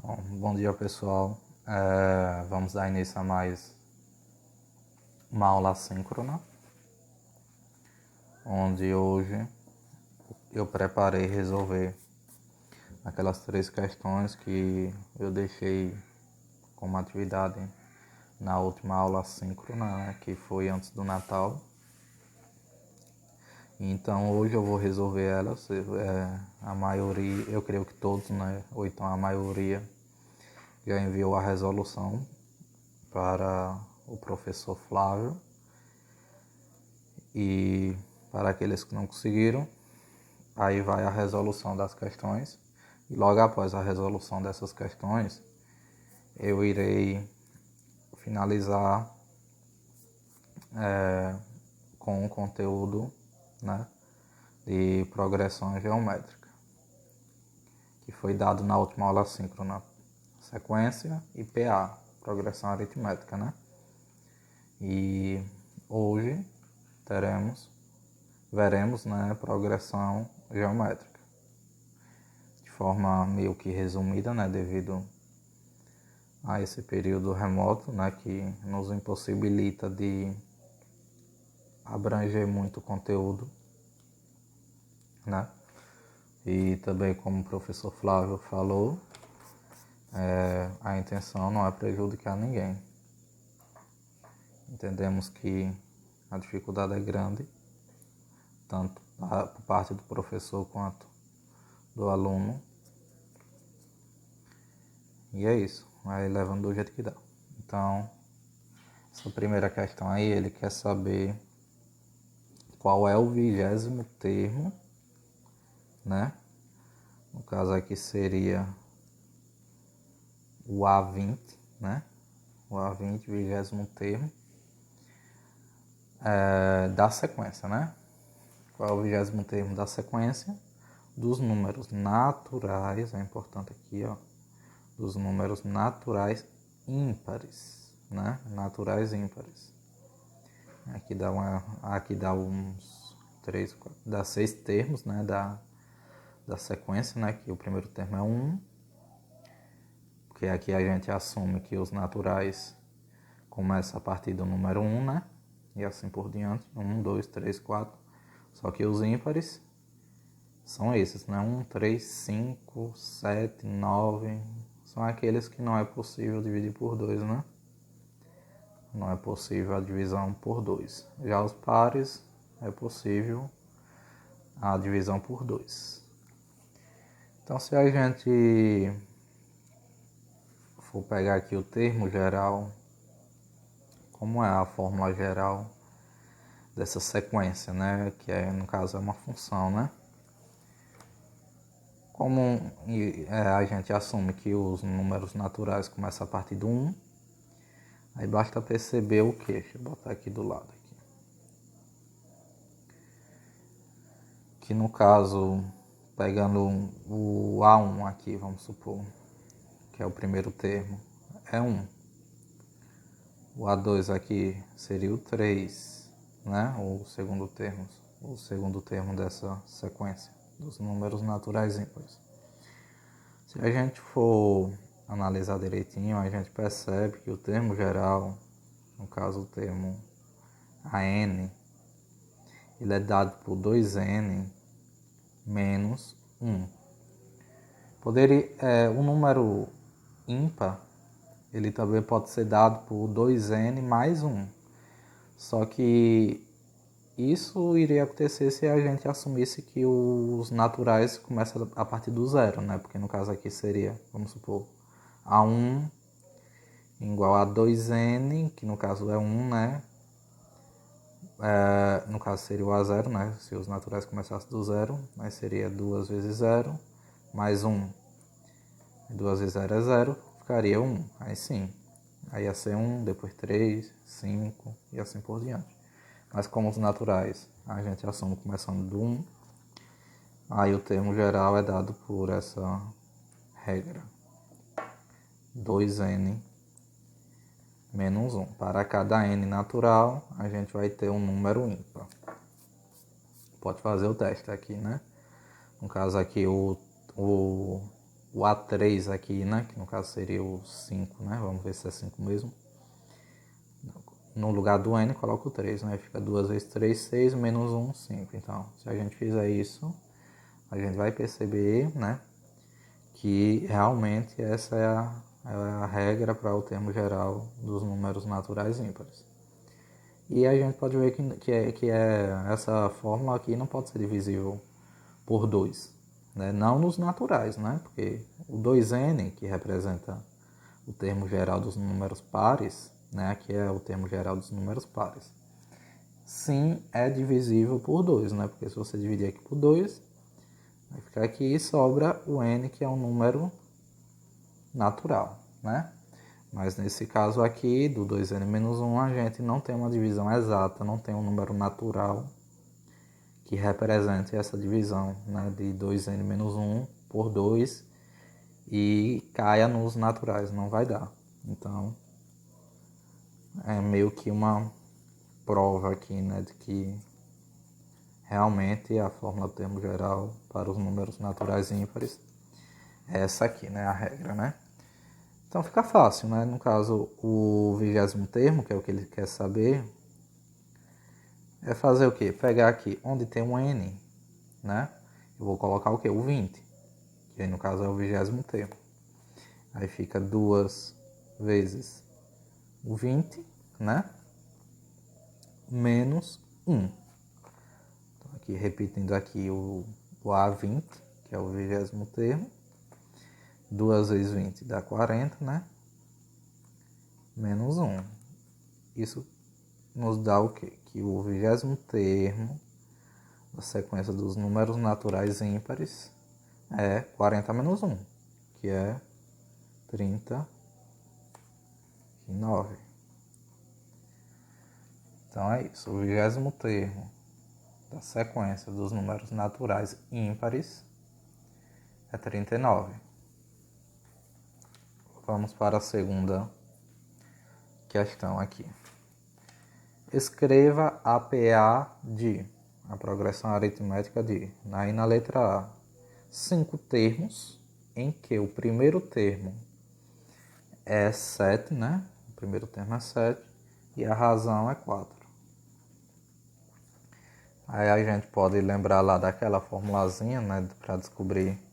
Bom dia, pessoal. Vamos dar início a mais uma aula assíncrona, onde hoje eu preparei resolver aquelas 3 questões que eu deixei como atividade na última aula assíncrona, né, que foi antes do Natal. Então hoje eu vou resolver elas. A maioria, eu creio que todos, né, ou então a maioria já enviou a resolução para o professor Flávio. E para aqueles que não conseguiram, aí vai a resolução das questões. E logo após a resolução dessas questões, eu irei finalizar com o conteúdo, né, de progressão geométrica, que foi dado na última aula assíncrona, sequência e PA, progressão aritmética, né? E hoje veremos, né, progressão geométrica, de forma meio que resumida, né, devido a esse período remoto, né, que nos impossibilita de abranger muito conteúdo, né? E também, como o professor Flávio falou, a intenção não é prejudicar ninguém. Entendemos que a dificuldade é grande, tanto por parte do professor quanto do aluno. E é isso, vai levando do jeito que dá. Então, essa primeira questão aí, ele quer saber qual é o 20º termo, né? No caso aqui seria o A20, né? O A20, 20º termo da sequência, né? Qual é o 20º termo da sequência dos números naturais, é importante aqui, ó, dos números naturais ímpares, né? Naturais ímpares. Aqui dá uns 3, 4, dá 6 termos, né, da sequência, né, que o primeiro termo é 1, porque aqui a gente assume que os naturais começam a partir do número 1, né, e assim por diante, 1, 2, 3, 4, só que os ímpares são esses, né, 1, 3, 5, 7, 9, são aqueles que não é possível dividir por 2, né, não é possível a divisão por 2. Já os pares é possível a divisão por 2. Então, se a gente for pegar aqui o termo geral, como é a fórmula geral dessa sequência, né? Que no caso é uma função, né? Como a gente assume que os números naturais começam a partir do 1, aí basta perceber o que? Deixa eu botar aqui do lado. Que no caso, pegando o A1 aqui, vamos supor, que é o primeiro termo, é 1. O A2 aqui seria o 3, né? O segundo termo dessa sequência dos números naturais ímpares. Se a gente for analisar direitinho, a gente percebe que o termo geral, no caso o termo AN, ele é dado por 2n menos 1. O número ímpar, ele também pode ser dado por 2n mais 1. Só que isso iria acontecer se a gente assumisse que os naturais começam a partir do 0, né? Porque no caso aqui seria, vamos supor, A1 igual a 2n, que no caso é 1, né? No caso seria o A0, né? Se os naturais começassem do 0, aí seria 2 vezes 0 mais 1. 2 vezes 0 é 0, ficaria 1. Aí sim, aí ia ser 1, depois 3, 5 e assim por diante. Mas como os naturais a gente assume começando do 1, aí o termo geral é dado por essa regra. 2n menos 1. Para cada n natural, a gente vai ter um número ímpar. Pode fazer o teste aqui, né? No caso aqui, o o A3 aqui, né? Que no caso seria o 5, né? Vamos ver se é 5 mesmo. No lugar do N, coloco o 3, né? Fica 2 vezes 3, 6, menos 1, 5. Então, se a gente fizer isso, a gente vai perceber, né? Que realmente essa é a regra para o termo geral dos números naturais ímpares. E a gente pode ver que essa fórmula aqui não pode ser divisível por 2, né? Não nos naturais, né? Porque o 2n, que representa o termo geral dos números pares, né? Aqui é o termo geral dos números pares. Sim, é divisível por 2, né? Porque se você dividir aqui por 2, vai ficar aqui e sobra o n, que é um número natural, né? Mas nesse caso aqui, do 2n menos 1, a gente não tem uma divisão exata, não tem um número natural que represente essa divisão, né, de 2n menos 1 por 2 e caia nos naturais, não vai dar. Então, é meio que uma prova aqui, né, de que realmente a fórmula do termo geral para os números naturais ímpares é essa aqui, né, a regra, né? Então fica fácil, né? No caso, o 20º termo, que é o que ele quer saber, é fazer o quê? Pegar aqui onde tem um n, né? Eu vou colocar o quê? O 20, que aí no caso é o 20º termo. Aí fica 2 vezes o 20, né? Menos 1. Então aqui repetindo aqui o A20, que é o 20º termo. 2 vezes 20 dá 40, né? Menos 1. Isso nos dá o quê? Que o 20º termo da sequência dos números naturais ímpares é 40 menos 1, que é 39. Então é isso, o 20º termo da sequência dos números naturais ímpares é 39. Vamos para a segunda questão aqui. Escreva a PA de, a progressão aritmética de, aí na letra A, 5 termos em que o primeiro termo é 7, né? O primeiro termo é 7 e a razão é 4. Aí a gente pode lembrar lá daquela formulazinha, né, para descobrir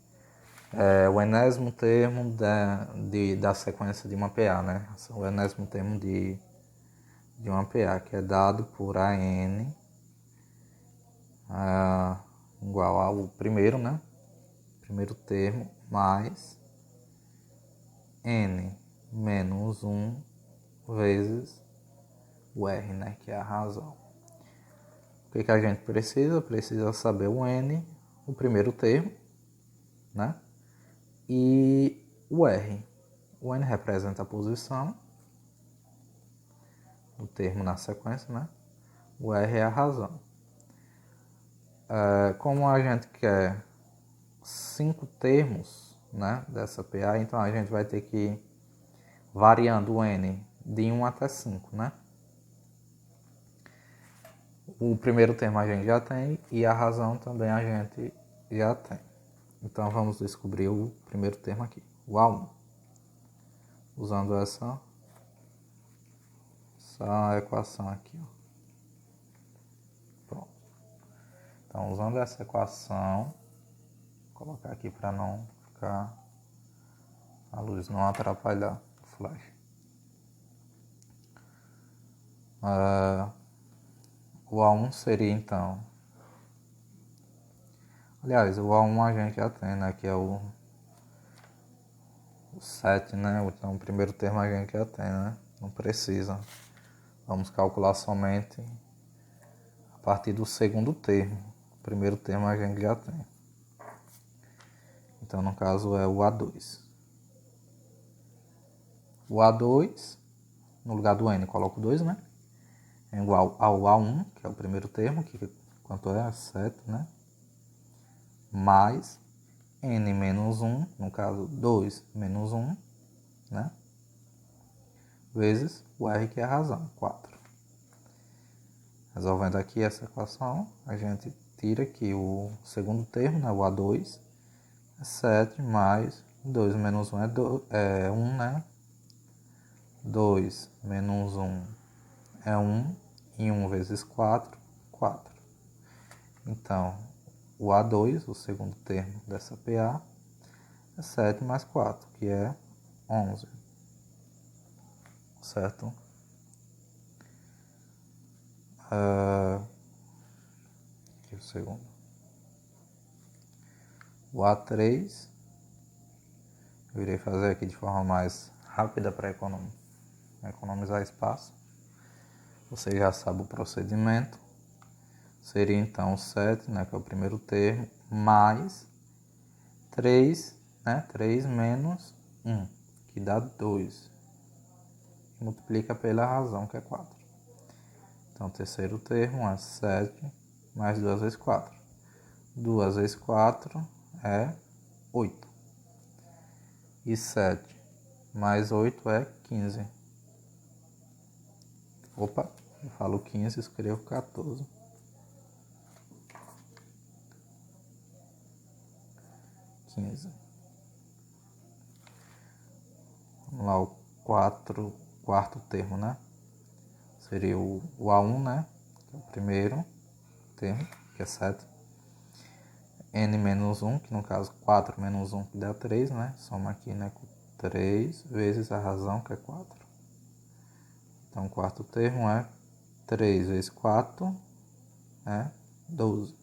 o enésimo termo da sequência de uma PA, né? O enésimo termo de uma PA, que é dado por AN igual ao primeiro, né? Primeiro termo mais N menos 1 vezes o R, né? Que é a razão. O que a gente precisa? Precisa saber o N, o primeiro termo, né? E o R. O N representa a posição do termo na sequência, né? O R é a razão. Como a gente quer 5 termos, né, dessa PA, então a gente vai ter que ir variando o N de 1 até 5, né? O primeiro termo a gente já tem e a razão também a gente já tem. Então vamos descobrir o primeiro termo aqui, o A1. Usando essa equação aqui. Ó. Pronto. Então usando essa equação, vou colocar aqui para não ficar a luz não atrapalhar o flash. O A1 seria então... Aliás, o A1 a gente já tem, né? Que é o 7, né? Então o primeiro termo a gente já tem, né? Não precisa. Vamos calcular somente a partir do segundo termo. O primeiro termo a gente já tem. Então no caso é o A2. O A2, no lugar do N, coloco 2, né? É igual ao A1, que é o primeiro termo, que quanto é? 7, né? Mais N menos 1, no caso 2 menos 1, né? Vezes o R, que é a razão, 4. Resolvendo aqui essa equação, a gente tira que o segundo termo, né, o A2, é 7 mais 2 menos 1 é 1, né? 2 menos 1 é 1. E 1 vezes 4, 4. Então, o A2, o segundo termo dessa PA, é 7 mais 4, que é 11. Certo? Aqui o segundo. O A3, eu irei fazer aqui de forma mais rápida para economizar espaço. Você já sabe o procedimento. Seria então 7, né, que é o primeiro termo, mais 3, né, 3 menos 1, que dá 2. Multiplica pela razão, que é 4. Então, o terceiro termo é 7 mais 2 vezes 4. 2 vezes 4 é 8. E 7 mais 8 é 15. Opa, eu falo 15 e escrevo 14. 15. Vamos lá, o quarto termo, né? Seria o A1, né? Que é o primeiro termo, que é 7. N menos 1, que no caso 4 menos 1, que dá 3, né? Soma aqui, né? Com 3 vezes a razão, que é 4. Então, o quarto termo é 3 vezes 4, é 12.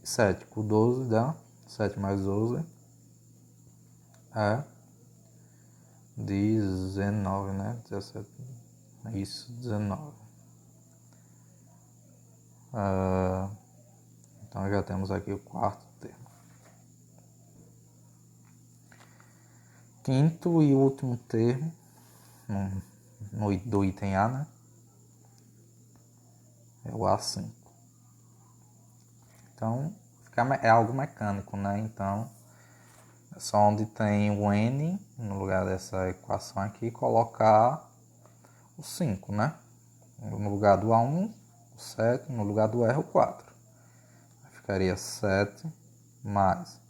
7 com 12 dá 7 mais 12 é 19, né? 17. Isso, 19. Então já temos aqui o quarto termo. Quinto e último termo do item A, né? É o A5. Então é algo mecânico, né? Então é só onde tem o N no lugar dessa equação aqui colocar o 5, né? No lugar do A1, o 7, no lugar do R, o 4. Ficaria 7 mais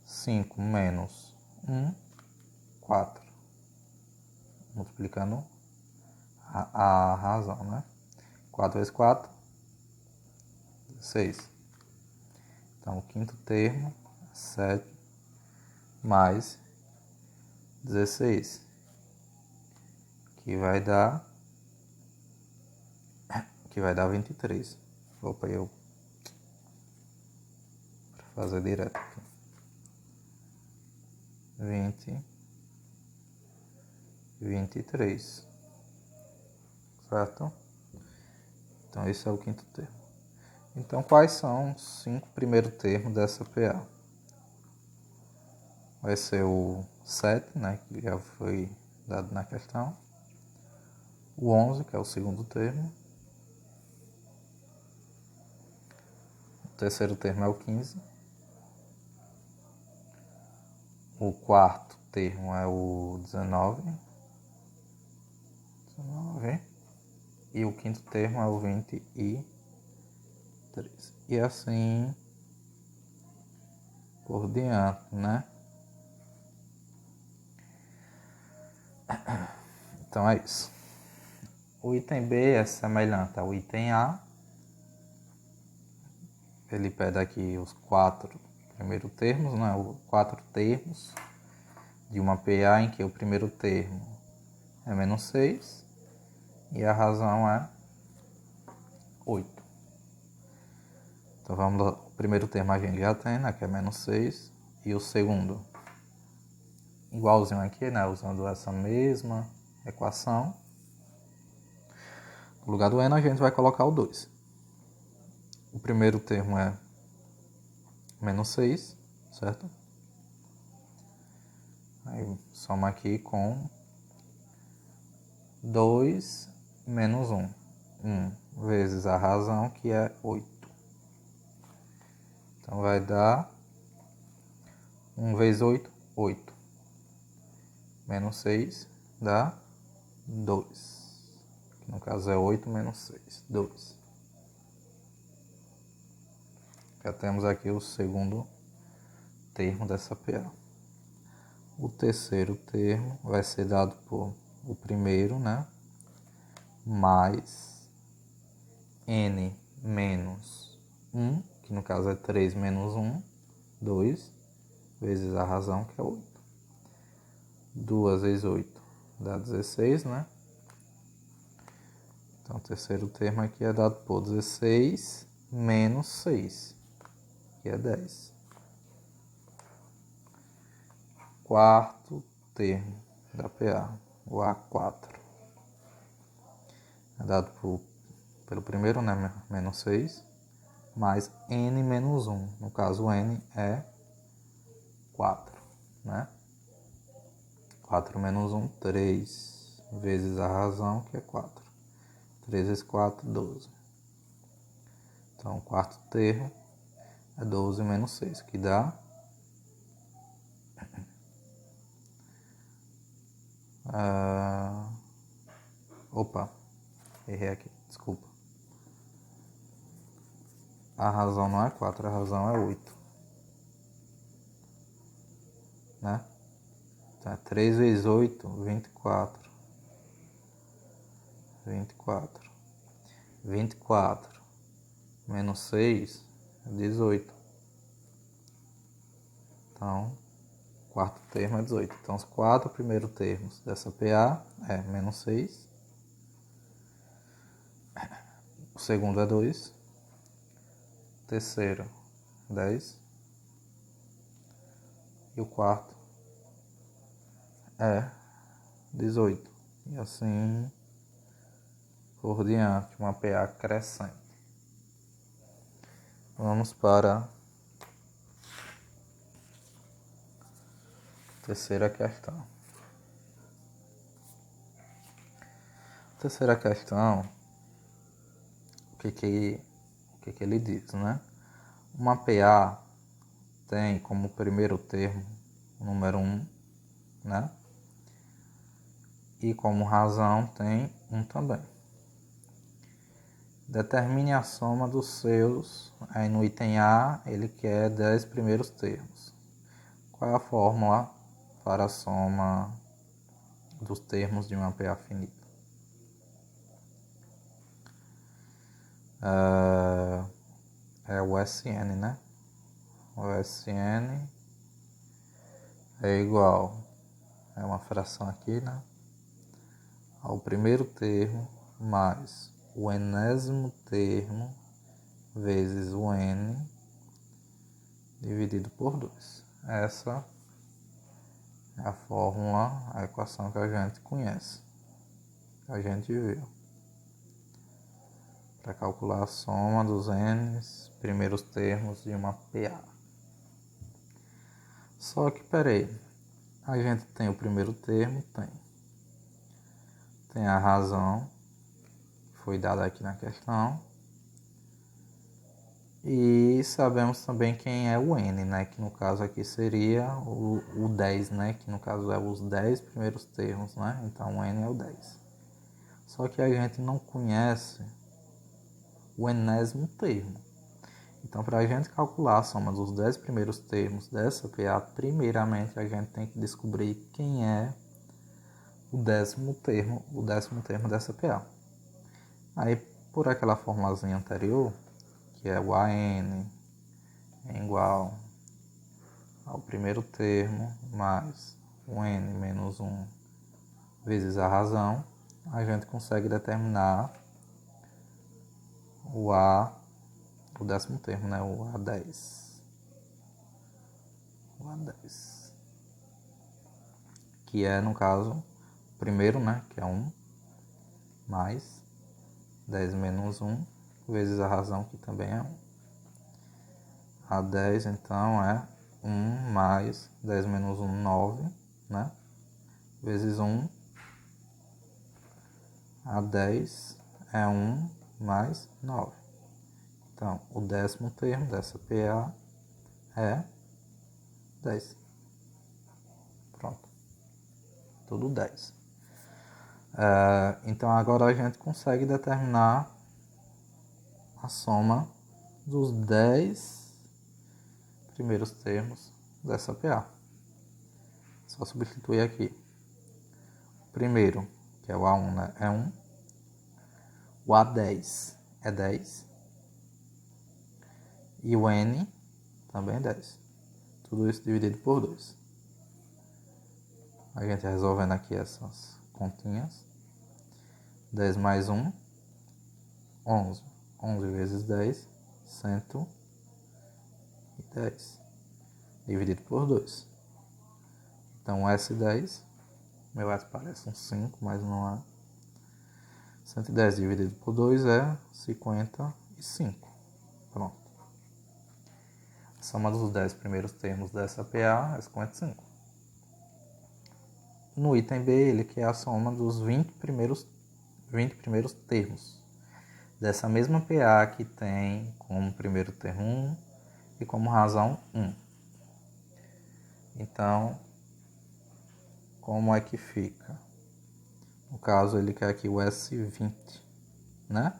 5 menos 1, 4. Multiplicando a razão, né? 4 vezes 4, 16. Então, o quinto termo é 7 mais 16, que vai dar 23. Opa, eu para fazer direto aqui. 23. Certo? Então, esse é o quinto termo. Então, quais são os 5 primeiros termos dessa PA? Vai ser o 7, né, que já foi dado na questão. O 11, que é o segundo termo. O terceiro termo é o 15. O quarto termo é o 19. E o quinto termo é o 23. E assim por diante, né? Então é isso. O item B é semelhante ao item A. Ele pede aqui os 4 primeiros termos, né? Os 4 termos de uma PA em que o primeiro termo é menos 6 e a razão é 8. Então vamos lá. O primeiro termo a gente já tem, né? Que é menos 6. E o segundo, igualzinho aqui, né? Usando essa mesma equação. No lugar do N a gente vai colocar o 2. O primeiro termo é menos 6, certo? Aí soma aqui com 2 menos 1. 1 vezes a razão, que é 8. Então vai dar 1 vezes 8, 8. Menos 6 dá 2. Que no caso é 8 menos 6, 2. Já temos aqui o segundo termo dessa PA. O terceiro termo vai ser dado por o primeiro, né? Mais n menos 1, que no caso é 3 menos 1, 2, vezes a razão, que é 8. 2 vezes 8 dá 16, né? Então, o terceiro termo aqui é dado por 16 menos 6, que é 10. Quarto termo da PA, o A4. É dado pelo primeiro, né? Menos 6, mais n menos 1. No caso, n é 4, né? 4 menos 1, 3, vezes a razão, que é 4. 3 vezes 4, 12. Então, o quarto termo é 12 menos 6, que dá... Opa, errei aqui, desculpa. A razão não é 4, a razão é 8. Né? Então, é 3 vezes 8, 24. 24. 24 menos 6 é 18. Então, o quarto termo é 18. Então, os 4 primeiros termos dessa PA é menos 6. O segundo é 2. O terceiro, 10. E o quarto é 18. E assim por diante, uma PA crescente. Vamos para a terceira questão. Terceira questão, o que ele diz, né? Uma PA tem como primeiro termo o número 1, né? E como razão tem 1 também. Determine a soma dos seus, aí no item A ele quer 10 primeiros termos. Qual é a fórmula para a soma dos termos de uma PA finita? É o SN, né? O SN é igual, é uma fração aqui, né? Ao primeiro termo mais o enésimo termo vezes o n dividido por 2. Essa é a fórmula, a equação que a gente conhece, que a gente viu. Para calcular a soma dos n primeiros termos de uma PA. Só que, peraí, a gente tem o primeiro termo? Tem a razão, que foi dada aqui na questão. E sabemos também quem é o n, né? Que no caso aqui seria o 10, né? Que no caso é os 10 primeiros termos, né? Então o n é o 10. Só que a gente não conhece o enésimo termo. Então, para a gente calcular a soma dos 10 primeiros termos dessa PA, primeiramente a gente tem que descobrir quem é o décimo termo dessa PA. Aí, por aquela formulazinha anterior, que é o AN é igual ao primeiro termo mais o n menos 1 vezes a razão, a gente consegue determinar o décimo termo, né? O A10. O A10. Que é, no caso, o primeiro, né? Que é 1, mais 10 menos 1 vezes a razão, que também é 1. A10, então, é 1 mais 10 menos 1, 9, né? Vezes 1. A10 é 1 mais 9. Então, o décimo termo dessa PA é 10. Pronto. Tudo 10. Então, agora a gente consegue determinar a soma dos 10 primeiros termos dessa PA. Só substituir aqui. O primeiro, que é o A1, né? É 1. O A10 é 10. E o N também é 10. Tudo isso dividido por 2. A gente resolvendo aqui essas continhas. 10 mais 1, 11. 11 vezes 10, 110. Dividido por 2. Então, S10, meu S parece um 5, mas não é. 110 dividido por 2 é 55. Pronto. A soma dos 10 primeiros termos dessa PA é 55. No item B, ele quer a soma dos 20 primeiros termos dessa mesma PA que tem como primeiro termo 1 e como razão 1. Então, como é que fica? No caso, ele quer aqui o S20, né?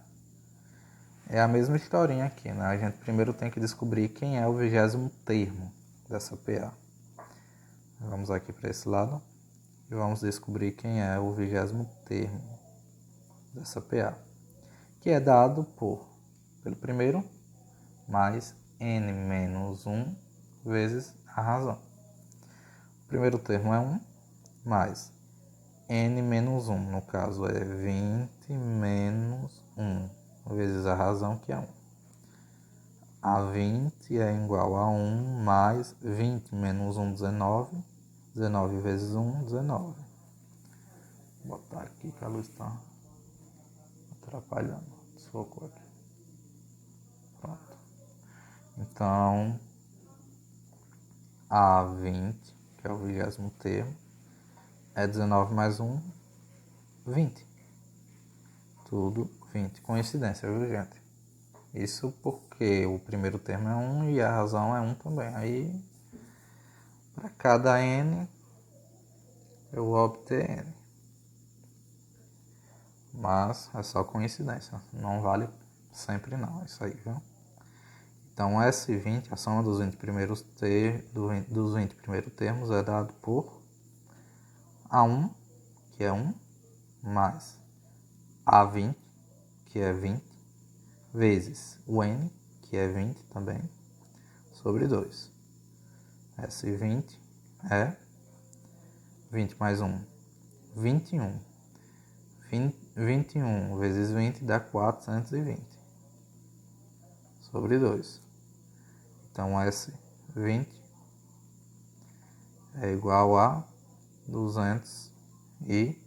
É a mesma historinha aqui, né? A gente primeiro tem que descobrir quem é o 20º termo dessa PA. Vamos aqui para esse lado e vamos descobrir quem é o 20º termo dessa PA, que é dado pelo primeiro mais n menos 1 vezes a razão. O primeiro termo é 1 mais n menos 1, no caso é 20 menos 1 vezes a razão, que é 1. A 20 é igual a 1 mais 20 menos 1, 19. 19 vezes 1, 19. Vou botar aqui que a luz está atrapalhando. Socorro aqui. Pronto. Então, A20, que é o 20º termo, é 19 mais 1, 20. Tudo 20. Coincidência, viu, gente? Isso porque o primeiro termo é 1 e a razão é 1 também. Aí, para cada n, eu vou obter n. Mas é só coincidência. Não vale sempre não, isso aí, viu? Então, S20, a soma dos 20 primeiros termos é dado por A1, que é 1, mais A20, que é 20, vezes o N, que é 20 também, sobre 2. S20 é 20 mais 1, 21. 21 vezes 20 dá 420, sobre 2. Então, S20 é igual a 210.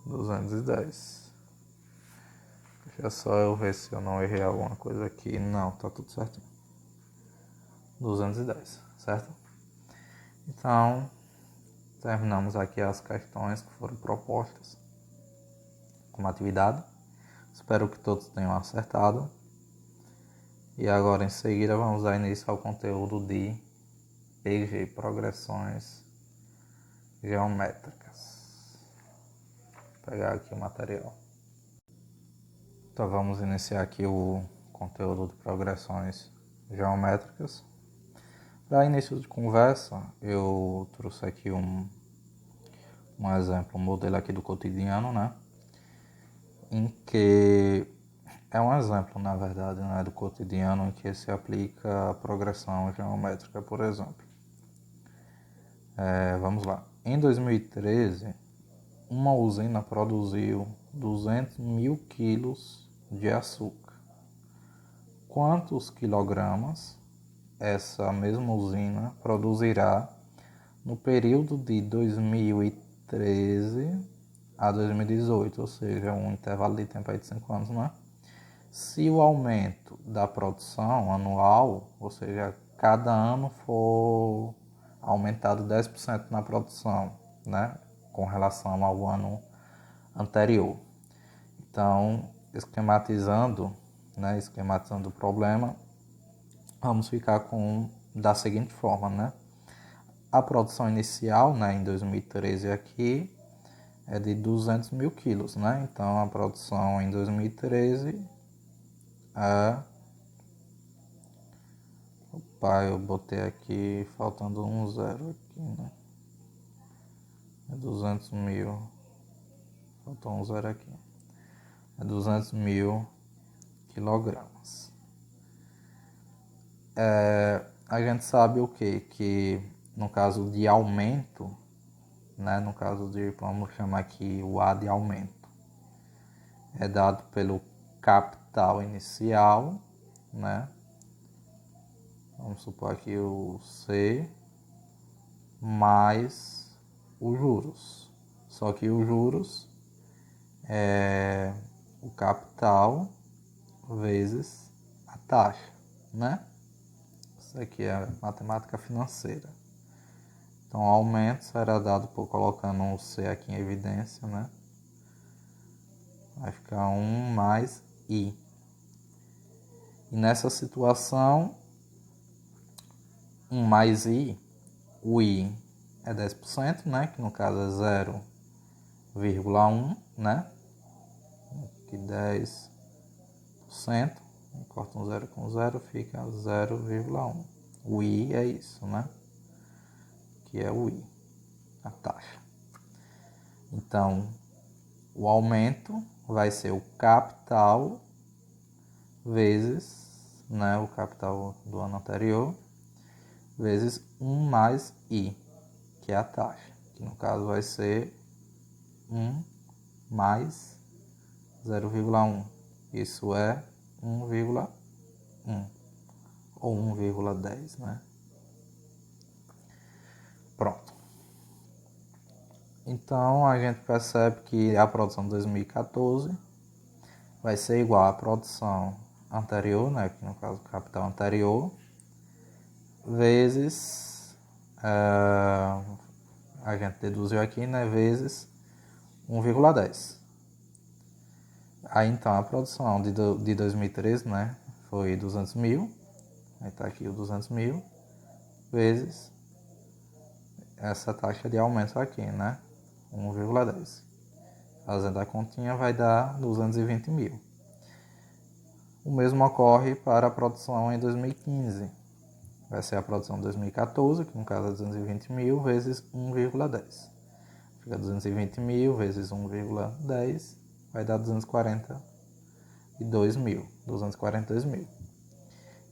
210. Deixa só eu ver se eu não errei alguma coisa aqui. Não, tá tudo certinho. 210, certo? Então, terminamos aqui as questões que foram propostas como atividade. Espero que todos tenham acertado. E agora, em seguida, vamos dar início ao conteúdo de PG, progressões geométricas. Vou pegar aqui o material. Então, vamos iniciar aqui o conteúdo de progressões geométricas. Para início de conversa, eu trouxe aqui um exemplo, um modelo aqui do cotidiano, né? Em que é um exemplo, na verdade, né, do cotidiano em que se aplica a progressão geométrica, por exemplo. Vamos lá. Em 2013, uma usina produziu 200 mil quilos de açúcar. Quantos quilogramas essa mesma usina produzirá no período de 2013 a 2018, ou seja, um intervalo de tempo aí de 5 anos, né? Se o aumento da produção anual, ou seja, cada ano for aumentado 10% na produção, né, com relação ao ano anterior. Então, esquematizando o problema, vamos ficar da seguinte forma, né? A produção inicial, né, em 2013 aqui, é de 200 mil quilos, né? Então, a produção em 2013 é... eu botei aqui faltando um zero aqui, né? É 200 mil. Faltou um zero aqui. É 200 mil quilogramas. A gente sabe o quê? Que no caso de aumento, né? No caso de, vamos chamar aqui o A de aumento, é dado pelo capital inicial, né? Vamos supor aqui o C mais os juros. Só que os juros é o capital vezes a taxa, né? Isso aqui é matemática financeira. Então, o aumento será dado por colocando o C aqui em evidência, né? Vai ficar 1 mais I. E nessa situação, 1 mais I, o I é 10%, né? Que no caso é 0,1, né? Aqui 10%. Corta um zero com zero, fica 0,1. O I é isso, né? Que é o I, a taxa. Então, o aumento vai ser o capital vezes, né, o capital do ano anterior, vezes 1 mais I, que é a taxa, que no caso vai ser 1 mais 0,1. Isso é 1,1 ou 1,10, né? Pronto. Então a gente percebe que a produção de 2014 vai ser igual à produção anterior, né? Que no caso o capital anterior, vezes a gente deduziu aqui, né? Vezes 1,10. Aí então a produção de 2013, né? Foi 200 mil. Aí tá aqui o 200 mil vezes essa taxa de aumento aqui, né? 1,10. Fazendo a continha vai dar 220 mil. O mesmo ocorre para a produção em 2015. Vai ser a produção de 2014, que no caso é 220 mil, vezes 1,10. Fica 220 mil vezes 1,10, vai dar 242 mil. 242 mil.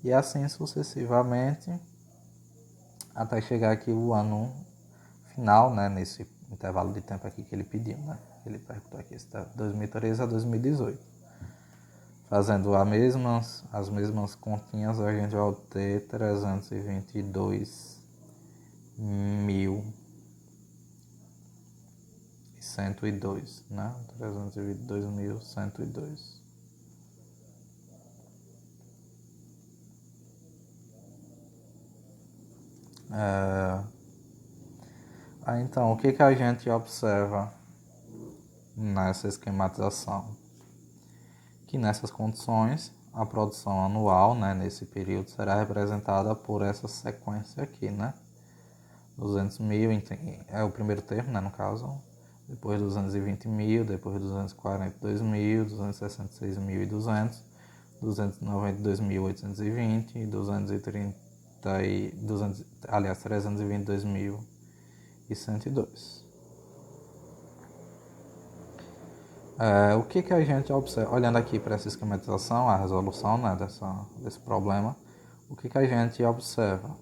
E assim sucessivamente, até chegar aqui o ano final, né, nesse intervalo de tempo aqui que ele pediu, né? Ele perguntou aqui, está 2013 a 2018. Fazendo as mesmas continhas, a gente vai ter 322.102, né? 322.102. Então, o que a gente observa nessa esquematização? Que nessas condições, a produção anual, né, nesse período, será representada por essa sequência aqui, né? 200 mil é o primeiro termo, né, no caso, depois 220 mil, depois 242 mil, 266.200, 292.820, 322.102. O que a gente observa, olhando aqui para essa esquematização, a resolução, né, desse problema, o que a gente observa?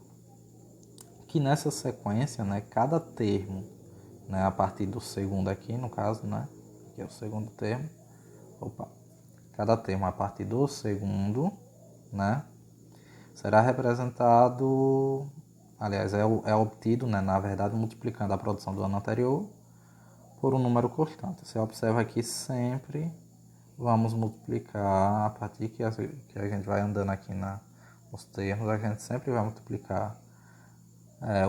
Que nessa sequência, né, cada termo, né, a partir do segundo aqui, no caso, né, que é o segundo termo, cada termo a partir do segundo, né, será representado, aliás, é obtido, né, na verdade, multiplicando a produção do ano anterior por um número constante. Você observa aqui sempre vamos multiplicar a partir que a gente vai andando aqui nos termos, a gente sempre vai multiplicar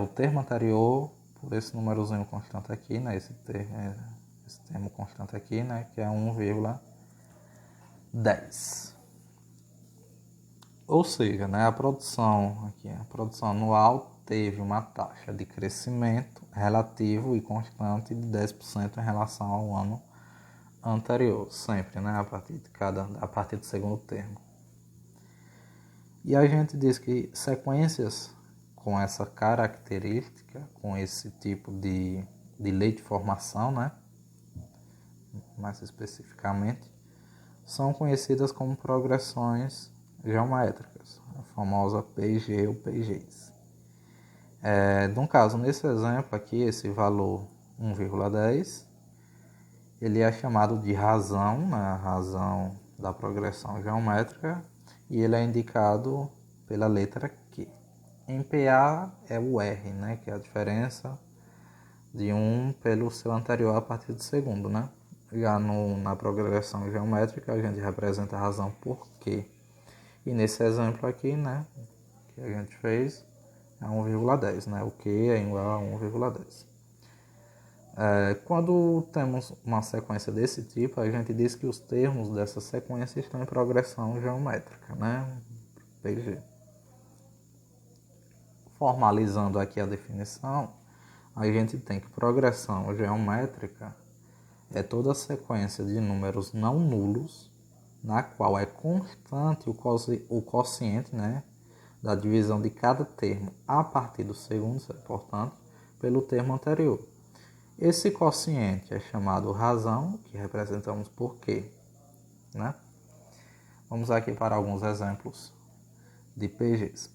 o termo anterior por esse númerozinho constante aqui, né? Esse termo constante aqui, né? Que é 1,10. Ou seja, né? A produção anual teve uma taxa de crescimento relativo e constante de 10% em relação ao ano anterior, sempre, né? A partir do segundo termo. E a gente diz que sequências com essa característica, com esse tipo de lei de formação, né? Mais especificamente, são conhecidas como progressões geométricas, a famosa PG ou PGs. No caso, nesse exemplo aqui, esse valor 1,10, ele é chamado de razão, né? A razão da progressão geométrica, e ele é indicado pela letra Q. Em PA é o R, né? Que é a diferença de um pelo seu anterior a partir do segundo, né? Já na progressão geométrica a gente representa a razão por Q. E nesse exemplo aqui, né, que a gente fez, é 1,10, né? O Q é igual a 1,10. Quando temos uma sequência desse tipo, a gente diz que os termos dessa sequência estão em progressão geométrica, né? PG. Formalizando aqui a definição, a gente tem que progressão geométrica é toda a sequência de números não nulos, na qual é constante o quociente, né, da divisão de cada termo a partir do segundo, portanto, pelo termo anterior. Esse quociente é chamado razão, que representamos por Q, né? Vamos aqui para alguns exemplos de PGs.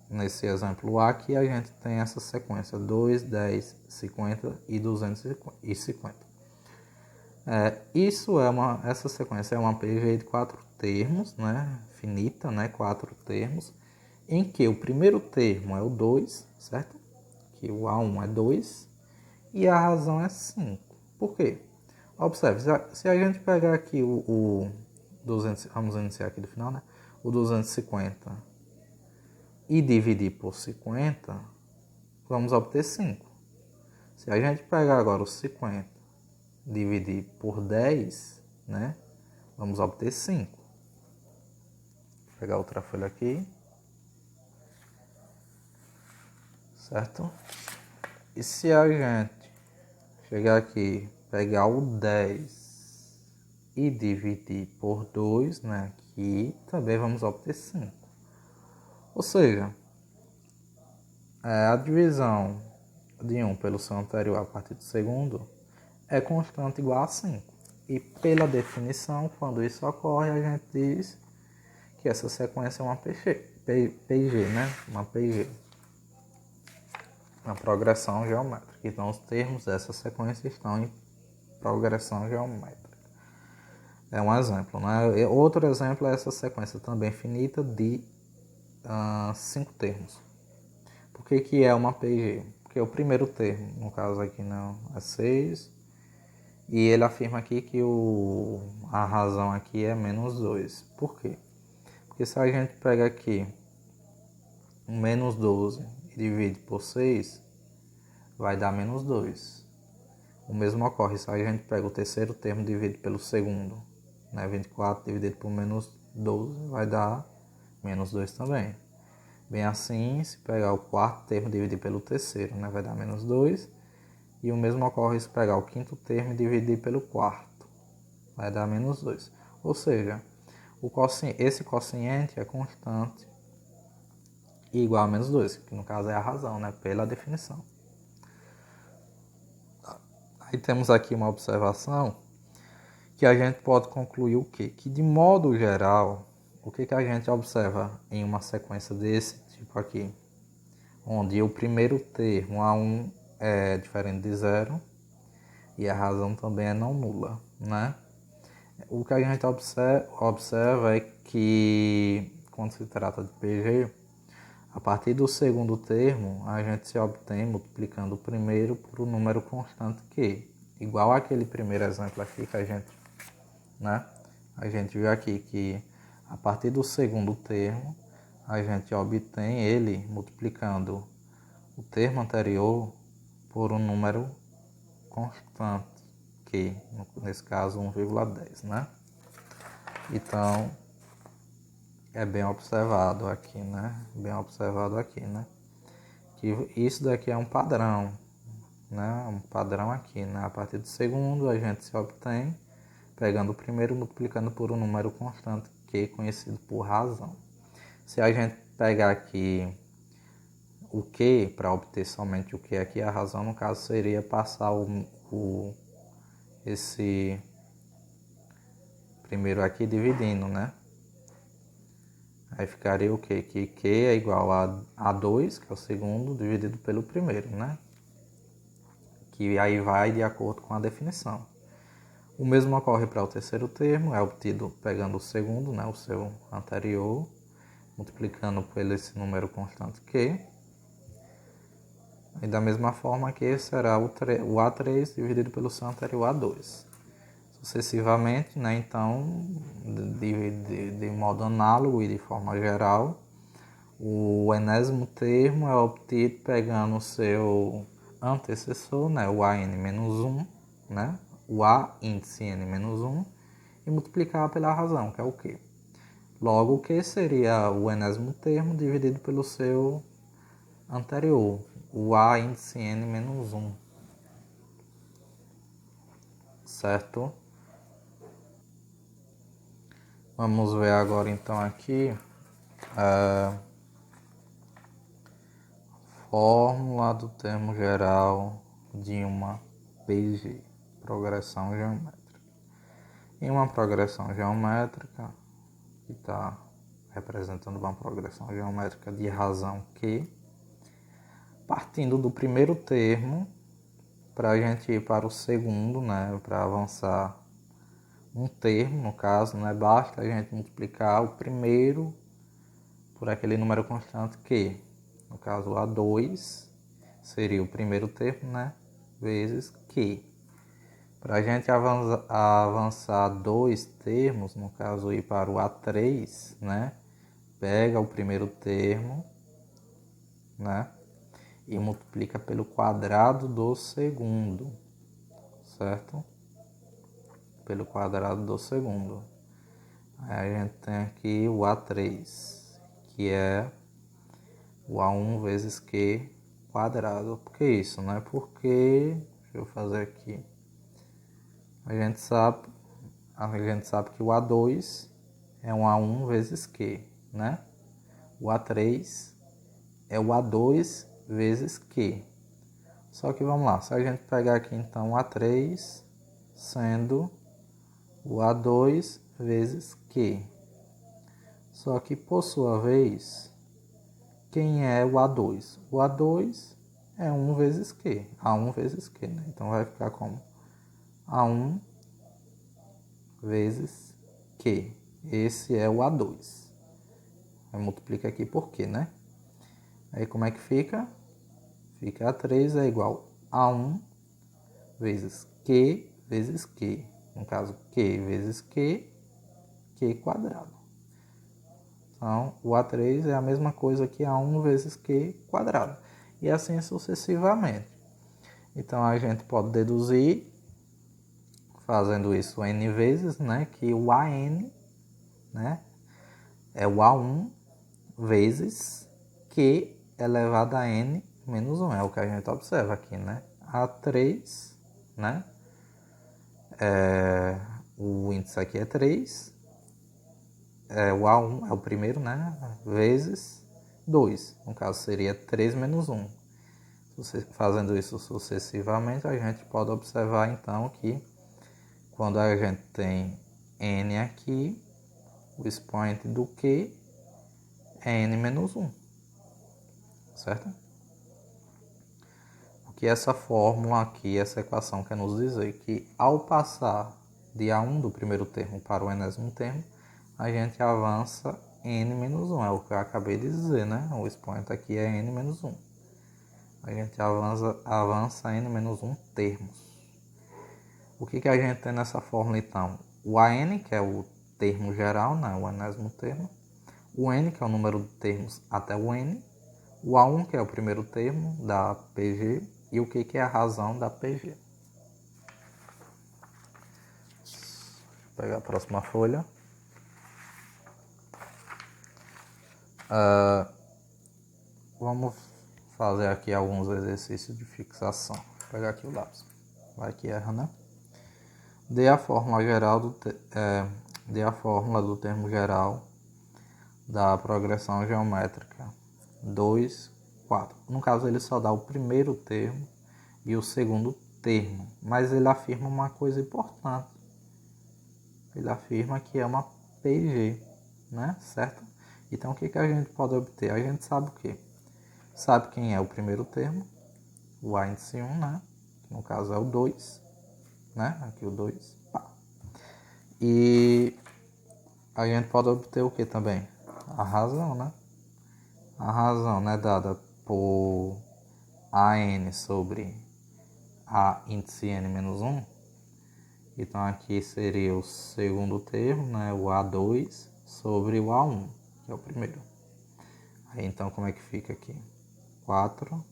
Nesse exemplo A aqui a gente tem essa sequência 2, 10, 50 e 250. Essa sequência é uma PG de 4 termos, né? Finita, né? 4 termos, em que o primeiro termo é o 2, certo? Que o A1 é 2 e a razão é 5. Por quê? Observe, se a gente pegar aqui o 200, vamos iniciar aqui do final, né? O 250 e dividir por 50, vamos obter 5. Se a gente pegar agora o 50 dividir por 10, né? Vamos obter 5. Vou pegar outra folha aqui. Certo? E se a gente chegar aqui, pegar o 10 e dividir por 2, né? Aqui também vamos obter 5. Ou seja, a divisão de 1 pelo seu anterior a partir do segundo é constante igual a 5. E pela definição, quando isso ocorre, a gente diz que essa sequência é uma PG, né? Uma PG. Uma progressão geométrica. Então, os termos dessa sequência estão em progressão geométrica. É um exemplo, né? Outro exemplo é essa sequência também finita de 5 termos. Por que é uma PG? Porque o primeiro termo, no caso aqui não, é 6, e ele afirma aqui que a razão aqui é menos 2. Por quê? Porque se a gente pega aqui menos 12 e divide por 6, vai dar menos 2. O mesmo ocorre se a gente pega o terceiro termo e divide pelo segundo, né? 24 dividido por menos 12 vai dar menos 2 também. Bem assim, se pegar o quarto termo e dividir pelo terceiro, né? Vai dar menos 2. E o mesmo ocorre se pegar o quinto termo e dividir pelo quarto, vai dar menos 2. Ou seja, esse quociente é constante e igual a menos 2, que no caso é a razão, né? Pela definição. Aí temos aqui uma observação que a gente pode concluir o quê? Que de modo geral, o que a gente observa em uma sequência desse tipo aqui, onde o primeiro termo A1 é diferente de 0 e a razão também é não nula, né? O que a gente observa é que quando se trata de PG, a partir do segundo termo, a gente se obtém multiplicando o primeiro por um número constante Q, igual aquele primeiro exemplo aqui que a gente viu aqui que a partir do segundo termo, a gente obtém ele multiplicando o termo anterior por um número constante, que nesse caso 1,10, né? Então, é bem observado aqui, né? Bem observado aqui, né? Que isso daqui é um padrão, né? Um padrão aqui, né? A partir do segundo, a gente se obtém pegando o primeiro multiplicando por um número constante, que é conhecido por razão. Se a gente pegar aqui o Q, para obter somente o Q aqui, a razão no caso seria passar esse primeiro aqui dividindo, né? Aí ficaria o quê? Que Q é igual a 2, que é o segundo, dividido pelo primeiro, né? Que aí vai de acordo com a definição. O mesmo ocorre para o terceiro termo, é obtido pegando o segundo, né? O seu anterior, multiplicando por esse número constante Q. E da mesma forma que será o A3 dividido pelo seu anterior A2. Sucessivamente, né? Então, de modo análogo e de forma geral, o enésimo termo é obtido pegando o seu antecessor, né? O AN-1, né? O A índice N-1, e multiplicar pela razão, que é o Q. Logo, o Q seria o enésimo termo dividido pelo seu anterior, o A índice N-1, certo? Vamos ver agora então aqui a fórmula do termo geral de uma PG, progressão geométrica. Em uma progressão geométrica, que está representando uma progressão geométrica de razão Q, partindo do primeiro termo, para a gente ir para o segundo, né, para avançar um termo, no caso, né, basta a gente multiplicar o primeiro por aquele número constante Q. No caso, A2 seria o primeiro termo, né, vezes Q. Para a gente avançar dois termos, no caso ir para o A3, né, pega o primeiro termo, né, e multiplica pelo quadrado do segundo, certo? Pelo quadrado do segundo. Aí a gente tem aqui o A3, que é o A1 vezes Q quadrado. Por que isso, né? Porque, deixa eu fazer aqui, a gente sabe que o A2 é um A1 vezes Q, né? O A3 é o A2 vezes Q. Só que vamos lá, se a gente pegar aqui então o A3 sendo o A2 vezes Q. Só que por sua vez, quem é o A2? O A2 é 1 vezes Q, A1 vezes Q, né? Então vai ficar como A1 vezes Q. Esse é o A2. Aí multiplica aqui por Q, né? Aí como é que fica? Fica A3 é igual a 1 vezes Q vezes Q. No caso, Q vezes Q, Q quadrado. Então, o A3 é a mesma coisa que A1 vezes Q quadrado. E assim sucessivamente. Então, a gente pode deduzir, fazendo isso N vezes, né, que o AN, né, é o A1 vezes Q elevado a N menos 1. É o que a gente observa aqui, né? A3, né? O índice aqui é 3. O A1 é o primeiro, né? Vezes 2. No caso, seria 3 menos 1. Fazendo isso sucessivamente, a gente pode observar, então, que quando a gente tem N aqui, o expoente do Q é N menos 1. Certo? O que essa fórmula aqui, essa equação quer nos dizer que ao passar de A1 do primeiro termo para o enésimo termo, a gente avança N menos 1, é o que eu acabei de dizer, né? O expoente aqui é N menos 1. A gente avança N menos 1 termos. O que a gente tem nessa fórmula então? O AN, que é o termo geral, né? O enésimo termo. O N, que é o número de termos até o N. O A1, que é o primeiro termo da PG. E o que é a razão da PG. Vou pegar a próxima folha. Vamos fazer aqui alguns exercícios de fixação. Vou pegar aqui o lápis. Vai que erra, né? Dê a fórmula do termo geral da progressão geométrica 2, 4. No caso, ele só dá o primeiro termo e o segundo termo, mas ele afirma uma coisa importante. Ele afirma que é uma PG, né? Certo? Então, o que a gente pode obter? A gente sabe o quê? Sabe quem é o primeiro termo, o índice 1, né? No caso é o 2, né? Aqui o 2. E a gente pode obter o que também? A razão, né? A razão, né, dada por AN sobre A índice N menos 1. Então aqui seria o segundo termo, né, o A2 sobre o A1, que é o primeiro. Aí então como é que fica aqui? 4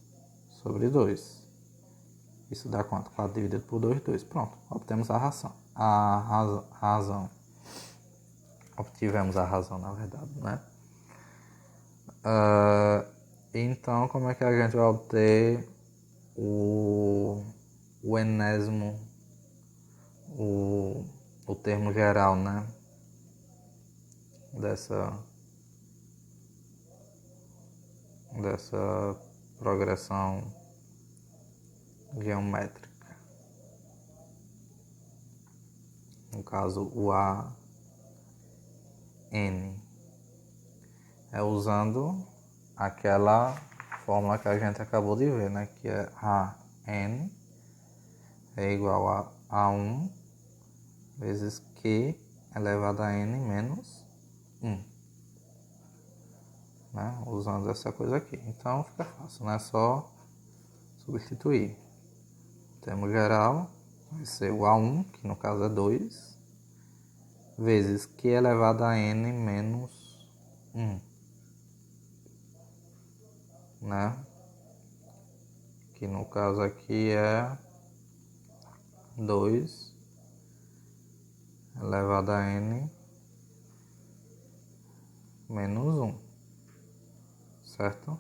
sobre 2. Isso dá quanto? 4 dividido por 2, 2. Pronto, obtemos a razão. Razão. Obtivemos a razão, na verdade, né? Então, como é que a gente vai obter o enésimo, o termo geral, né? Dessa progressão geométrica. No caso, o AN é usando aquela fórmula que a gente acabou de ver, né? Que é AN é igual a A1 vezes Q elevado a N menos 1. Né? Usando essa coisa aqui. Então fica fácil, né? Só substituir. O termo geral vai ser o A1, que no caso é 2, vezes Q elevado a N menos 1. Né? Que no caso aqui é 2 elevado a N menos 1. Certo?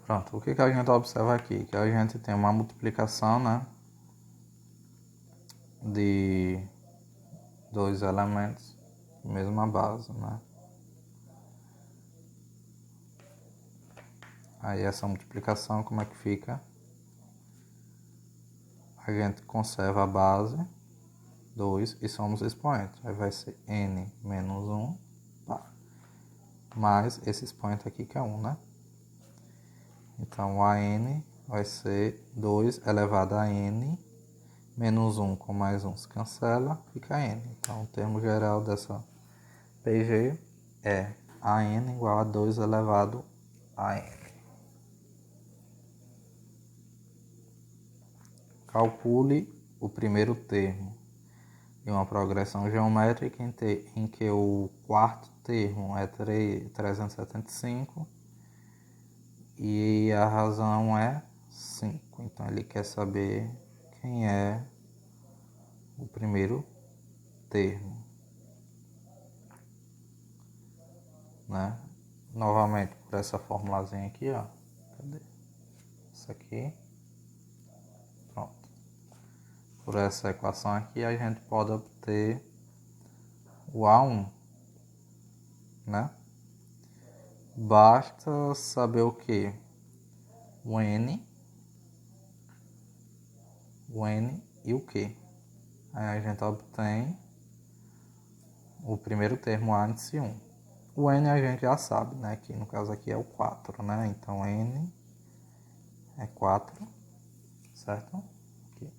Pronto, o que a gente observa aqui? Que a gente tem uma multiplicação, né, de dois elementos, mesma base, né? Aí essa multiplicação, como é que fica? A gente conserva a base 2 e somos expoentes. Aí vai ser n menos 1 mais esse expoente aqui que é 1, né? Então a n vai ser 2 elevado a n menos 1 com mais 1 se cancela, fica n. Então o termo geral dessa PG é AN igual a 2 elevado a n. Calcule o primeiro termo de uma progressão geométrica em que o quarto termo é 375 e a razão é 5. Então ele quer saber quem é o primeiro termo, né? Novamente por essa formulazinha aqui, ó. Cadê? Isso aqui. Pronto. Por essa equação aqui a gente pode obter o A1, né? Basta saber o que? O N e o Q. Aí a gente obtém o primeiro termo A índice 1. O N a gente já sabe, né? Que no caso aqui é o 4, né? Então N é 4, certo? Aqui.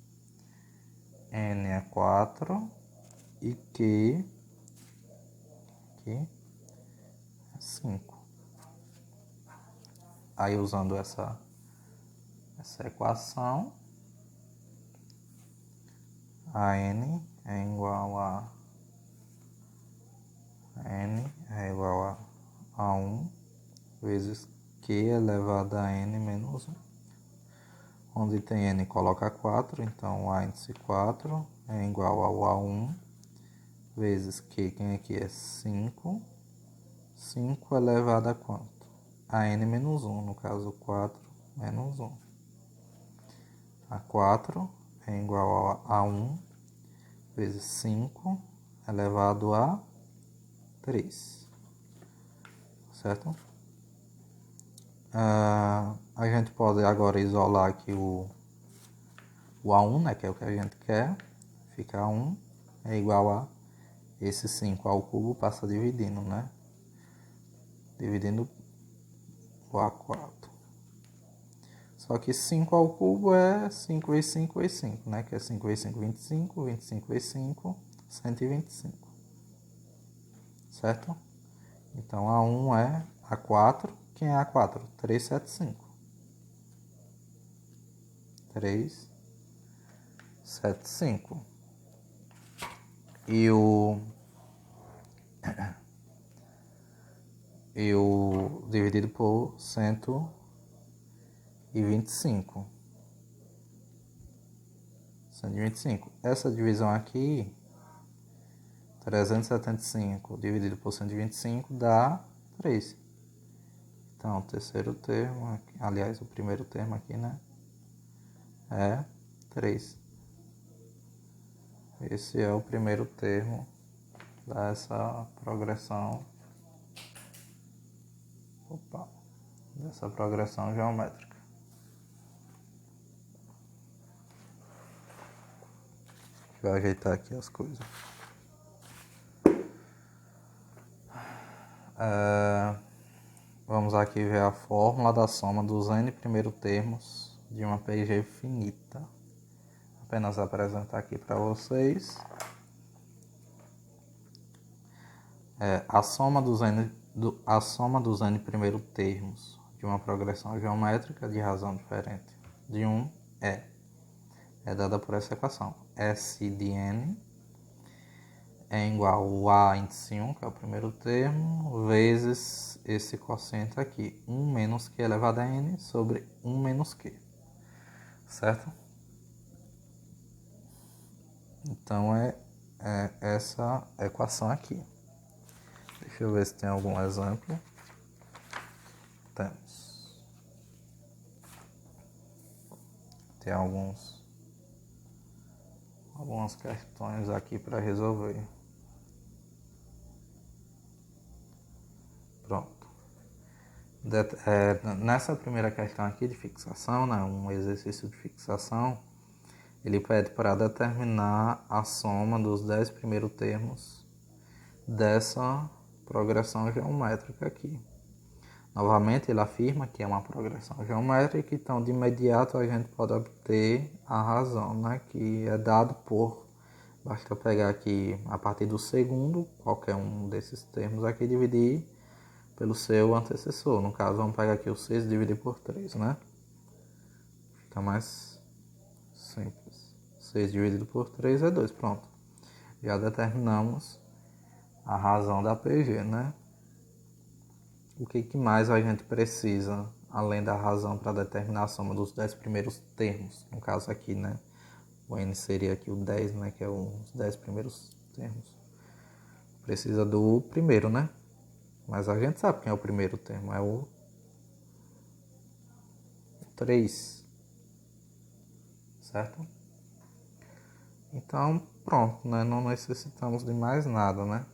N é 4 e Q é 5. Aí usando essa equação, a N é igual a a 1 vezes Q elevado a N menos 1. Onde tem N coloca 4, então A índice 4 é igual ao A1 vezes Q, quem aqui é 5 elevado a quanto? A N menos 1, no caso 4 menos 1. A4 é igual a 1 vezes 5 elevado a 3. Certo? A gente pode agora isolar aqui o A1, né, que é o que a gente quer. Fica 1 é igual a esse 5 ao cubo, passa dividindo, né? Dividindo o A4. Só que 5 ao cubo é 5 vezes 5 vezes 5, né? Que é 5 vezes 5, 25. 25 vezes 5, 125. Certo? Então, A1 é A4. Quem é A4? 375. 375. E o dividido por 125. 125. Essa divisão aqui, 375 dividido por 125 dá 3. Então, o terceiro termo, aliás, o primeiro termo aqui, né, é 3. Esse é o primeiro termo dessa progressão, dessa progressão geométrica. Deixa eu ajeitar aqui as coisas. Vamos aqui ver a fórmula da soma dos n primeiros termos de uma PG finita. Apenas apresentar aqui para vocês. A soma dos n primeiros termos de uma progressão geométrica de razão diferente de 1 é dada por essa equação. S de n é igual a índice 1, que é o primeiro termo, vezes esse quociente aqui, 1 menos q elevado a n sobre 1 menos q. Certo? Então, é essa equação aqui. Deixa eu ver se tem algum exemplo. Temos. Tem algumas questões aqui para resolver. Pronto. Nessa primeira questão aqui de fixação, né, um exercício de fixação, ele pede para determinar a soma dos 10 primeiros termos dessa progressão geométrica aqui. Novamente, ele afirma que é uma progressão geométrica, então de imediato a gente pode obter a razão, né, que é dado por, basta pegar aqui a partir do segundo, qualquer um desses termos aqui, dividir pelo seu antecessor. No caso, vamos pegar aqui o 6 e dividir por 3, né? Fica mais simples. 6 dividido por 3 é 2, pronto. Já determinamos a razão da PG, né? O que mais a gente precisa, além da razão, para determinar a soma dos 10 primeiros termos? No caso aqui, né? O N seria aqui o 10, né? Que é os 10 primeiros termos. Precisa do primeiro, né? Mas a gente sabe quem é o primeiro termo, é o 3, certo? Então, pronto, né? Não necessitamos de mais nada, né?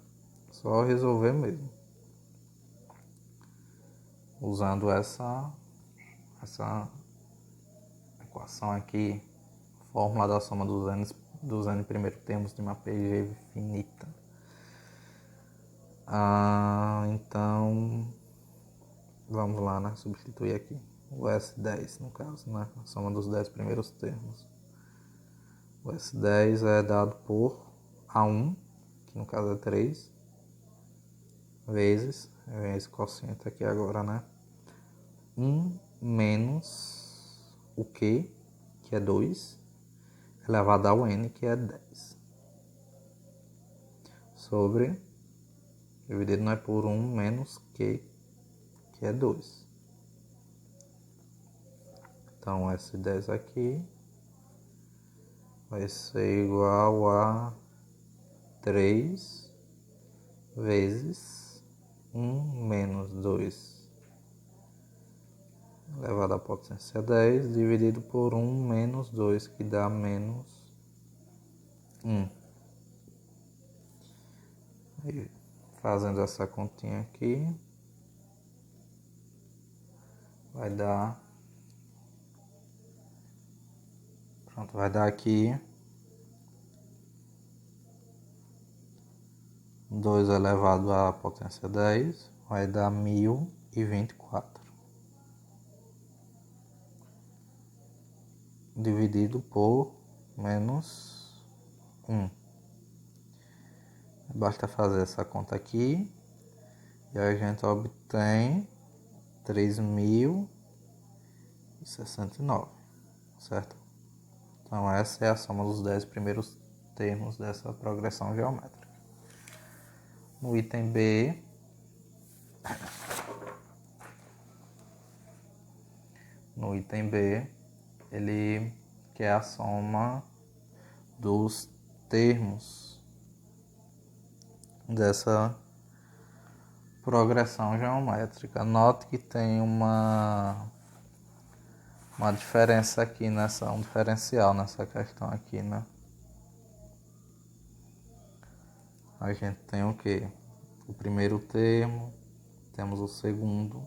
Só resolver mesmo. Usando essa equação aqui, fórmula da soma dos n primeiros termos de uma PG finita. Então, vamos lá, né? Substituir aqui o S10, no caso, né? A soma dos 10 primeiros termos. O S10 é dado por A1, que no caso é 3, vezes, esse quociente aqui agora, né? 1 menos o Q, que é 2, elevado ao N, que é 10. Sobre, dividido não é por 1 menos Q, que é 2. Então, S10 aqui vai ser igual a 3 vezes 1 menos 2 elevado à potência 10 dividido por 1 menos 2, que dá menos 1. E fazendo essa continha aqui, vai dar... Pronto, vai dar aqui 2 elevado à potência 10, vai dar 1024. Dividido por menos 1. Basta fazer essa conta aqui e a gente obtém 3069, certo? Então essa é a soma dos 10 primeiros termos dessa progressão geométrica. No item B, ele quer a soma dos termos dessa progressão geométrica. Note que tem uma diferença aqui um diferencial nessa questão aqui, né? A gente tem o que? O primeiro termo, temos o segundo,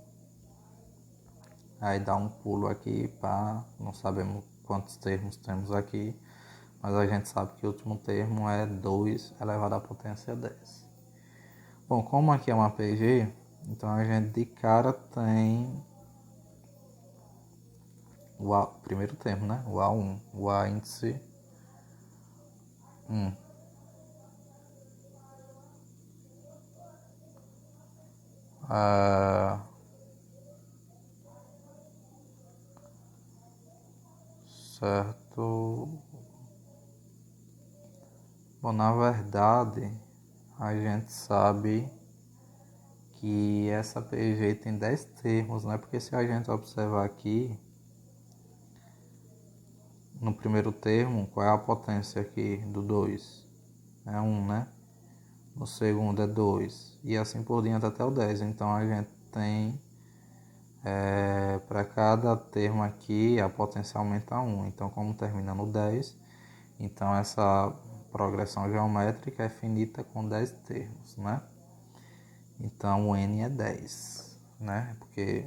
aí dá um pulo aqui para, não sabemos quantos termos temos aqui, mas a gente sabe que o último termo é 2 elevado à potência 10. Bom, como aqui é uma PG, então a gente de cara tem o primeiro termo, né? O A1, o A índice 1. Certo. Bom, na verdade, a gente sabe que essa PG tem 10 termos, né? Porque se a gente observar aqui, no primeiro termo, qual é a potência aqui do 2? É 1, né? No segundo é 2. E assim por diante até o 10. Então a gente tem, para cada termo aqui, a potência aumenta a 1. Então como termina no 10, então essa progressão geométrica é finita com 10 termos, né? Então o N é 10, né? Porque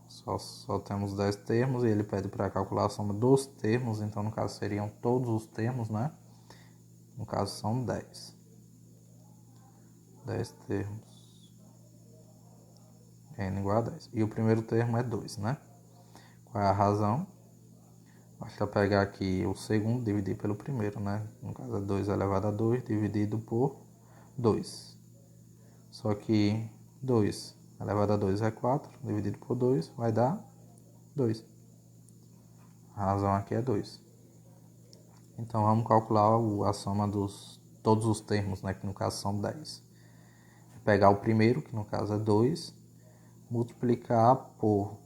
só temos 10 termos e ele pede para calcular a soma dos termos, então no caso seriam todos os termos, né? No caso são 10. 10 termos. N igual a 10. E o primeiro termo é 2, né? Qual é a razão? Basta pegar aqui o segundo, dividir pelo primeiro, né? No caso é 2 elevado a 2 dividido por 2. Só que 2 elevado a 2 é 4, dividido por 2 vai dar 2. A razão aqui é 2. Então vamos calcular a soma dos todos os termos, né? Que no caso são 10. Pegar o primeiro, que no caso é 2, multiplicar por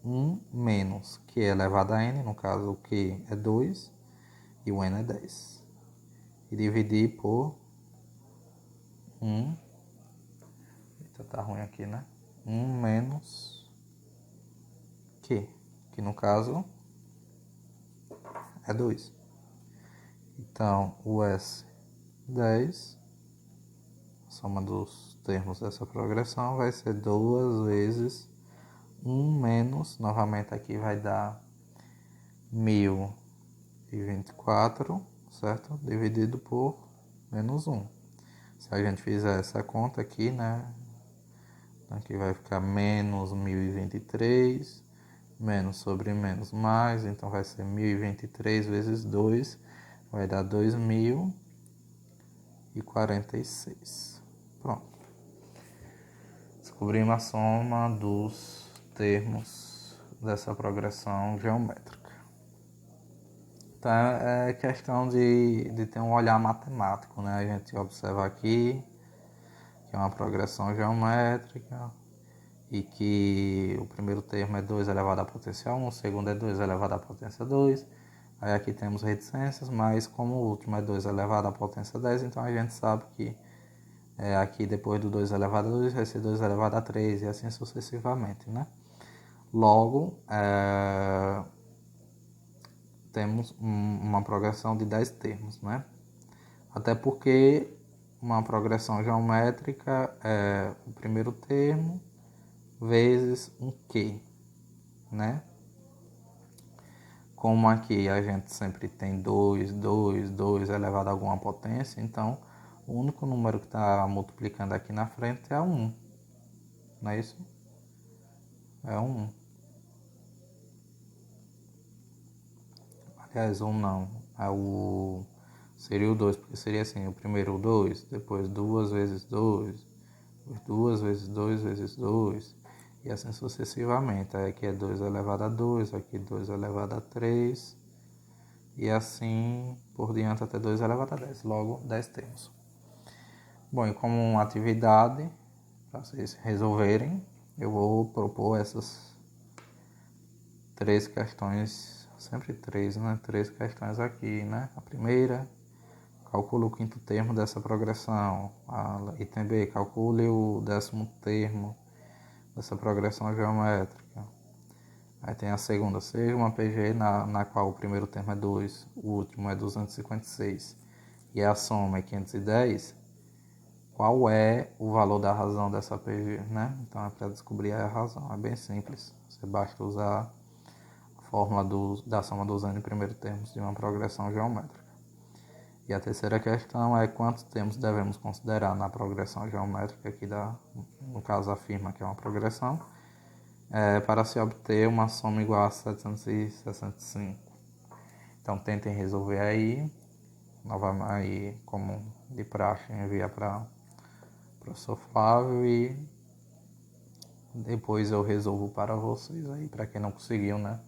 1 menos Q elevado a N, no caso o Q é 2 e o N é 10. E dividir por 1, eita, tá ruim aqui, né? 1 menos Q, que no caso é 2. Então o S 10, a soma dos termos dessa progressão vai ser 2 vezes 1 menos, novamente aqui vai dar 1024, certo? Dividido por menos 1. Se a gente fizer essa conta aqui, né? Aqui vai ficar menos 1023, menos sobre menos mais, então vai ser 1023 vezes 2, vai dar 2046. Pronto. Descobrimos a soma dos termos dessa progressão geométrica. Então é questão de ter um olhar matemático, né? A gente observa aqui que é uma progressão geométrica e que o primeiro termo é 2 elevado à potência 1, o segundo é 2 elevado à potência 2. Aí aqui temos reticências, mas como o último é 2 elevado à potência 10, então a gente sabe que aqui depois do 2 elevado a 2 vai ser 2 elevado a 3 e assim sucessivamente, né? Logo, temos uma progressão de 10 termos, né? Até porque uma progressão geométrica é o primeiro termo vezes um Q, né? Como aqui a gente sempre tem 2 elevado a alguma potência, então o único número que está multiplicando aqui na frente é 1, não é isso? É 1. Aliás, 1 não, seria o 2, porque seria assim, o primeiro o 2, depois 2 vezes 2, 2 vezes 2 vezes 2, e assim sucessivamente. Aí aqui é 2 elevado a 2, aqui 2 elevado a 3, e assim por diante até 2 elevado a 10, logo 10 termos. Bom, e como uma atividade para vocês resolverem, eu vou propor essas 3 questões, sempre 3, né? 3 questões aqui, né? A primeira, calcule o quinto termo dessa progressão. Item B, calcule o 10º termo dessa progressão geométrica. Aí tem a segunda, seja uma PG na qual o primeiro termo é 2, o último é 256 e a soma é 510. Qual é o valor da razão dessa PG, né? Então é para descobrir a razão, é bem simples. Você basta usar a fórmula da soma dos n primeiros termos de uma progressão geométrica. E a terceira questão é quantos termos devemos considerar na progressão geométrica, que no caso afirma que é uma progressão, para se obter uma soma igual a 765. Então tentem resolver aí, novamente aí, como de praxe, enviar para o professor Flávio e depois eu resolvo para vocês aí, para quem não conseguiu, né?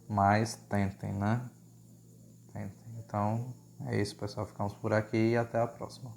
Mas tentem, né? Tentem. Então é isso, pessoal. Ficamos por aqui e até a próxima.